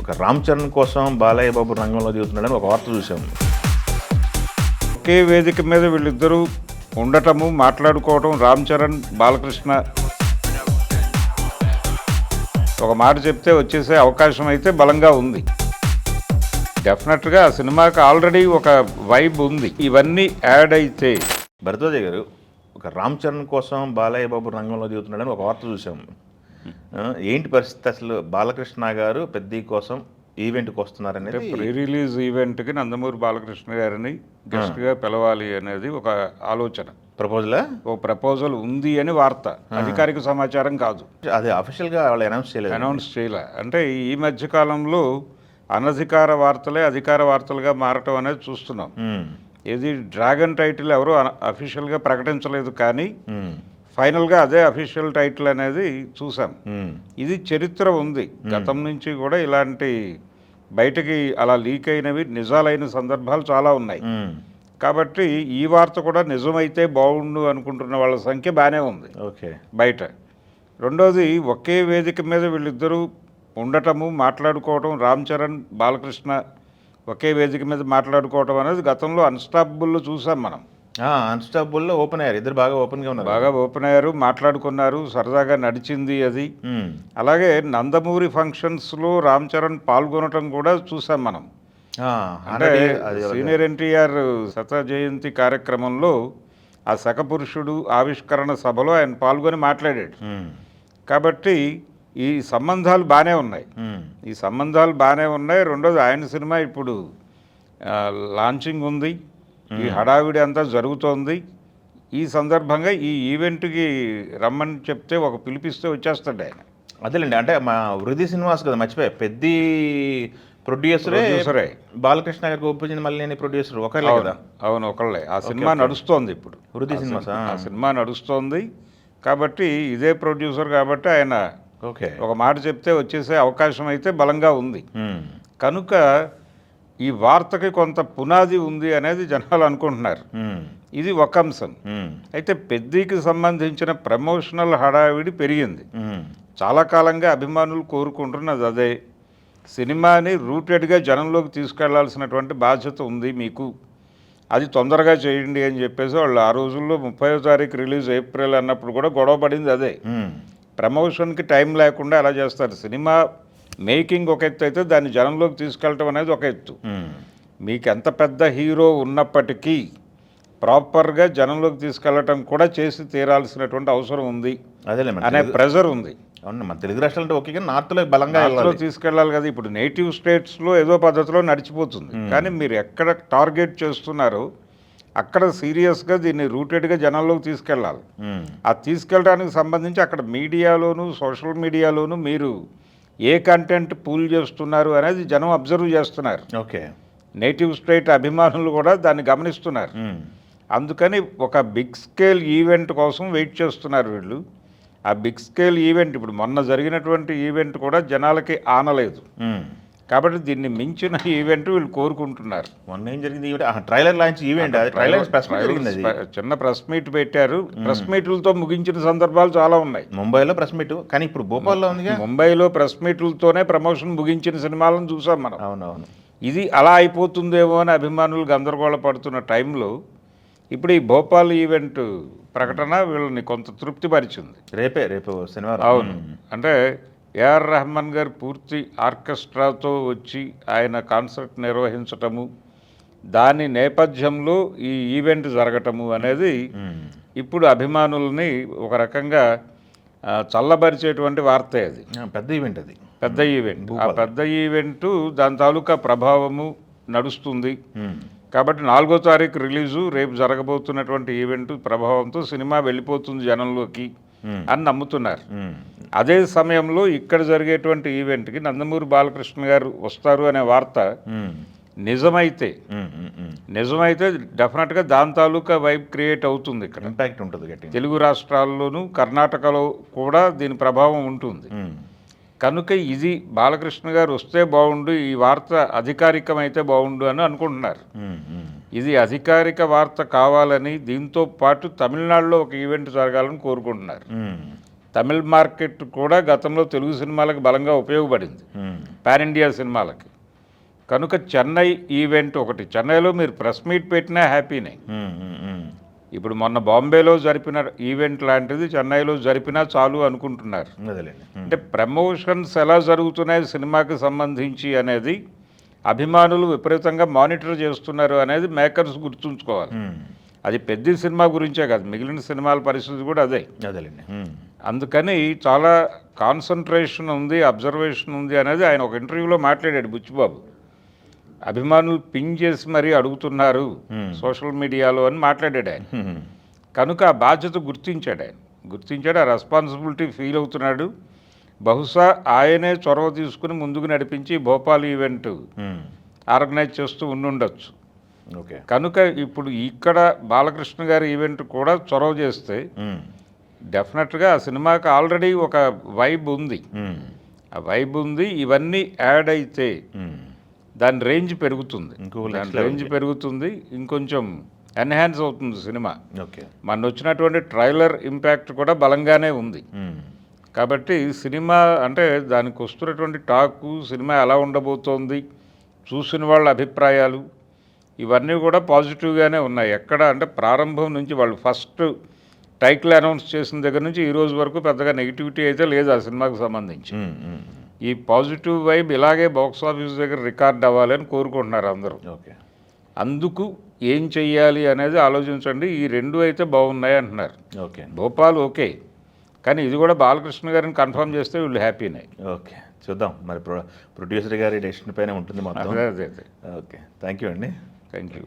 ఒక రామ్ చరణ్ కోసం బాలయ్య బాబు రంగంలో దిగుతున్నాడని ఒక వార్త చూసాము. ఒకే వేదిక మీద వీళ్ళిద్దరూ ఉండటము, మాట్లాడుకోవటం, రామ్ చరణ్ బాలకృష్ణ ఒక మాట చెప్తే వచ్చేసే అవకాశం అయితే బలంగా ఉంది. డెఫినెట్గా ఆ సినిమాకి ఆల్రెడీ ఒక వైబ్ ఉంది. ఇవన్నీ యాడ్ అయితే భరద్వాజ గారు ఒక రామ్ చరణ్ కోసం బాలయ్య బాబు రంగంలో దిగుతున్నాడని ఒక వార్త చూసాము. ఏంటి పరిస్థితి అసలు? బాలకృష్ణ గారు పెద్ద కోసం ఈవెంట్కి వస్తున్నారనేది ప్రీ రిలీజ్ ఈవెంట్కి నందమూరి బాలకృష్ణ గారిని గెస్ట్గా పిలవాలి అనేది ఒక ఆలోచన. ఒక ప్రపోజల్ ఉంది అని వార్త, అధికారిక సమాచారం కాదు. అది అఫీషియల్గా వాళ్ళు అనౌన్స్ చేయలే. అంటే ఈ మధ్య కాలంలో అనధికార వార్తలే అధికార వార్తలుగా మారటం అనేది చూస్తున్నాం. ఇది డ్రాగన్ టైటిల్ ఎవరు అఫీషియల్గా ప్రకటించలేదు, కానీ ఫైనల్గా అదే అఫీషియల్ టైటిల్ అనేది చూసాం. ఇది చరిత్ర ఉంది, గతం నుంచి కూడా ఇలాంటి బయటకి అలా లీక్ అయినవి నిజాలైన సందర్భాలు చాలా ఉన్నాయి. కాబట్టి ఈ వార్త కూడా నిజమైతే బాగుండు అనుకుంటున్న వాళ్ళ సంఖ్య బాగానే ఉంది బయట. రెండోది, ఒకే వేదిక మీద వీళ్ళిద్దరూ ఉండటము, మాట్లాడుకోవటం, రామ్ చరణ్ బాలకృష్ణ ఒకే వేదిక మీద మాట్లాడుకోవటం అనేది గతంలో అన్స్టాపబుల్లో చూసాం మనం. అన్స్టాపబుల్లో ఓపెన్ అయ్యారు, ఇద్దరు బాగా ఓపెన్గా ఉన్నారు, బాగా ఓపెన్ అయ్యారు, మాట్లాడుకున్నారు, సరదాగా నడిచింది అది. అలాగే నందమూరి ఫంక్షన్స్లో రామ్ చరణ్ పాల్గొనటం కూడా చూసాం మనం. అంటే సీనియర్ ఎన్టీఆర్ శత జయంతి కార్యక్రమంలో ఆ శకపురుషుడు ఆవిష్కరణ సభలో ఆయన పాల్గొని మాట్లాడాడు. కాబట్టి ఈ సంబంధాలు బాగానే ఉన్నాయి. రెండోది, ఆయన సినిమా ఇప్పుడు లాంచింగ్ ఉంది, ఈ హడావిడి అంతా జరుగుతోంది. ఈ సందర్భంగా ఈ ఈవెంట్కి రమ్మని చెప్తే ఒక పిలిపిస్తే వచ్చేస్తాడు ఆయన. అదేలేండి, అంటే మా వృద్ధి శ్రీనివాస్ కదా, మర్చిపోయా, పెద్ద ప్రొడ్యూసరే బాలకృష్ణ గారికి ఒప్పించింది. మళ్ళీ ప్రొడ్యూసర్ ఒకళ్ళే కదా? అవును, ఒకళ్ళే. ఆ సినిమా నడుస్తోంది ఇప్పుడు, వృద్ధి శ్రీనివాస్ ఆ సినిమా నడుస్తోంది. కాబట్టి ఇదే ప్రొడ్యూసర్ కాబట్టి ఆయన ఒక మాట చెప్తే వచ్చేసే అవకాశం అయితే బలంగా ఉంది. కనుక ఈ వార్తకి కొంత పునాది ఉంది అనేది జనాలు అనుకుంటున్నారు. ఇది ఒక అంశం. అయితే పెద్దకి సంబంధించిన ప్రమోషనల్ హడావిడి పెరిగింది. చాలా కాలంగా అభిమానులు కోరుకుంటున్నది అదే. సినిమాని రూటెడ్గా జనంలోకి తీసుకెళ్లాల్సినటువంటి బాధ్యత ఉంది మీకు, అది తొందరగా చేయండి అని చెప్పేసి వాళ్ళు ఆ రోజుల్లో 30వ తారీఖు రిలీజ్ ఏప్రిల్ అన్నప్పుడు కూడా గొడవ పడింది అదే. ప్రమోషన్కి టైం లేకుండా ఎలా చేస్తారు? సినిమా మేకింగ్ ఒక ఎత్తు అయితే దాన్ని జనంలోకి తీసుకెళ్ళటం అనేది ఒక ఎత్తు. మీకు ఎంత పెద్ద హీరో ఉన్నప్పటికీ ప్రాపర్గా జనంలోకి తీసుకెళ్ళటం కూడా చేసి తీరాల్సినటువంటి అవసరం ఉంది అనే ప్రెజర్ ఉంది. అవును, మన తెలుగు రాష్ట్రాలు ఓకే, నార్త్లో బలంగా తీసుకెళ్ళాలి కదా. ఇప్పుడు నేటివ్ స్టేట్స్లో ఏదో పద్ధతిలో నడిచిపోతుంది, కానీ మీరు ఎక్కడ టార్గెట్ చేస్తున్నారో అక్కడ సీరియస్గా దీన్ని రూటెడ్గా జనాల్లోకి తీసుకెళ్ళాలి. ఆ తీసుకెళ్ళడానికి సంబంధించి అక్కడ మీడియాలోను సోషల్ మీడియాలోను మీరు ఏ కంటెంట్ పూల్ చేస్తున్నారు అనేది జనం అబ్జర్వ్ చేస్తున్నారు. నేటివ్ స్టేట్ అభిమానులు కూడా దాన్ని గమనిస్తున్నారు. అందుకని ఒక బిగ్ స్కేల్ ఈవెంట్ కోసం వెయిట్ చేస్తున్నారు వీళ్ళు. ఆ బిగ్ స్కేల్ ఈవెంట్ ఇప్పుడు మొన్న జరిగినటువంటి ఈవెంట్ కూడా జనాలకి ఆనలేదు. కాబట్టి దీన్ని మించిన ఈవెంట్ వీళ్ళు కోరుకుంటున్నారు. మొన్న ఏం జరిగింది? ట్రైలర్ లాంచ్ ఈవెంట్, చిన్న ప్రెస్ మీట్ పెట్టారు. ప్రెస్ మీట్లతో ముగించిన సందర్భాలు చాలా ఉన్నాయి. ముంబైలో ప్రెస్ మీట్, కానీ ఇప్పుడు భోపాల్లో ఉంది. ముంబైలో ప్రెస్ మీట్లతోనే ప్రమోషన్ ముగించిన సినిమాలను చూసాం మనం. అవునవును. ఇది అలా అయిపోతుందేమో అని అభిమానులు గందరగోళ పడుతున్న టైంలో ఇప్పుడు ఈ భోపాల్ ఈవెంట్ ప్రకటన వీళ్ళని కొంత తృప్తిపరిచింది. రేపు శనివారం. అవును, అంటే ఏఆర్ రెహమాన్ గారు పూర్తి ఆర్కెస్ట్రాతో వచ్చి ఆయన కాన్సర్ట్ నిర్వహించటము, దాని నేపథ్యంలో ఈ ఈవెంట్ జరగటము అనేది ఇప్పుడు అభిమానుల్ని ఒక రకంగా చల్లబరిచేటువంటి వార్తే. అది పెద్ద ఈవెంట్, ఆ పెద్ద ఈవెంటు దాని తాలూకా ప్రభావము నడుస్తుంది. కాబట్టి 4వ తారీఖు రిలీజు, రేపు జరగబోతున్నటువంటి ఈవెంట్ ప్రభావంతో సినిమా వెళ్ళిపోతుంది జనంలోకి అని నమ్ముతున్నారు. అదే సమయంలో ఇక్కడ జరిగేటువంటి ఈవెంట్కి నందమూరి బాలకృష్ణ గారు వస్తారు అనే వార్త నిజమైతే డెఫినెట్గా దాని తాలూకా వైబ్ క్రియేట్ అవుతుంది. ఇక్కడ ఇంపాక్ట్ ఉంటుంది. తెలుగు రాష్ట్రాల్లోనూ కర్ణాటకలో కూడా దీని ప్రభావం ఉంటుంది. కనుక ఇది బాలకృష్ణ గారు వస్తే బాగుండు, ఈ వార్త అధికారికమైతే బాగుండు అని అనుకుంటున్నారు. ఇది అధికారిక వార్త కావాలని, దీంతో పాటు తమిళనాడులో ఒక ఈవెంట్ జరగాలని కోరుకుంటున్నారు. తమిళ మార్కెట్ కూడా గతంలో తెలుగు సినిమాలకు బలంగా ఉపయోగపడింది, పాన్ ఇండియా సినిమాలకి. కనుక చెన్నై ఈవెంట్ ఒకటి, చెన్నైలో మీరు ప్రెస్ మీట్ పెట్టినా హ్యాపీనే. ఇప్పుడు మొన్న బాంబేలో జరిపిన ఈవెంట్ లాంటిది చెన్నైలో జరిపినా చాలు అనుకుంటున్నారు. అంటే ప్రమోషన్స్ ఎలా జరుగుతున్నాయి సినిమాకి సంబంధించి అనేది అభిమానులు విపరీతంగా మానిటర్ చేస్తున్నారు అనేది మేకర్స్ గుర్తుంచుకోవాలి. అది పెద్ద సినిమా గురించే కాదు, మిగిలిన సినిమాల పరిస్థితి కూడా అదే. అందుకని చాలా కాన్సన్ట్రేషన్ ఉంది, అబ్జర్వేషన్ ఉంది అనేది ఆయన ఒక ఇంటర్వ్యూలో మాట్లాడాడు బుచ్చిబాబు. అభిమానులు పింగ్ చేసి మరీ అడుగుతున్నారు సోషల్ మీడియాలో అని మాట్లాడాడు ఆయన. కనుక ఆ బాధ్యత గుర్తించాడు, ఆ రెస్పాన్సిబిలిటీ ఫీల్ అవుతున్నాడు. బహుశా ఆయనే చొరవ తీసుకుని ముందుకు నడిపించి భోపాల్ ఈవెంట్ ఆర్గనైజ్ చేస్తూ ఉండుండొచ్చు. కనుక ఇప్పుడు ఇక్కడ బాలకృష్ణ గారి ఈవెంట్ కూడా చొరవ చేస్తే డెఫినెట్గా ఆ సినిమాకి ఆల్రెడీ ఒక వైబ్ ఉంది, ఆ వైబ్ ఉంది. ఇవన్నీ యాడ్ అయితే దాని రేంజ్ పెరుగుతుంది, ఇంకొంచెం ఎన్హాన్స్ అవుతుంది సినిమా. మన వచ్చినటువంటి ట్రైలర్ ఇంపాక్ట్ కూడా బలంగానే ఉంది. కాబట్టి సినిమా అంటే దానికి వస్తున్నటువంటి టాకు, సినిమా ఎలా ఉండబోతోంది, చూసిన వాళ్ళ అభిప్రాయాలు ఇవన్నీ కూడా పాజిటివ్గానే ఉన్నాయి. ఎక్కడ అంటే ప్రారంభం నుంచి వాళ్ళు ఫస్ట్ టైటిల్ అనౌన్స్ చేసిన దగ్గర నుంచి ఈ రోజు వరకు పెద్దగా నెగిటివిటీ అయితే లేదు ఆ సినిమాకి సంబంధించి. ఈ పాజిటివ్ వైబ్ ఇలాగే బాక్స్ ఆఫీస్ దగ్గర రికార్డ్ అవ్వాలని కోరుకుంటున్నారు అందరూ. అందుకు ఏం చెయ్యాలి అనేది ఆలోచించండి. ఈ రెండు అయితే బాగున్నాయి అంటున్నారు. భోపాల్ ఓకే, కానీ ఇది కూడా బాలకృష్ణ గారిని కన్ఫర్మ్ చేస్తే వీళ్ళు హ్యాపీనే. చూద్దాం మరి ప్రొడ్యూసర్ గారి డెసిషన్ పైన ఉంటుంది మొత్తం. అదే థ్యాంక్ యూ అండి. Thank you.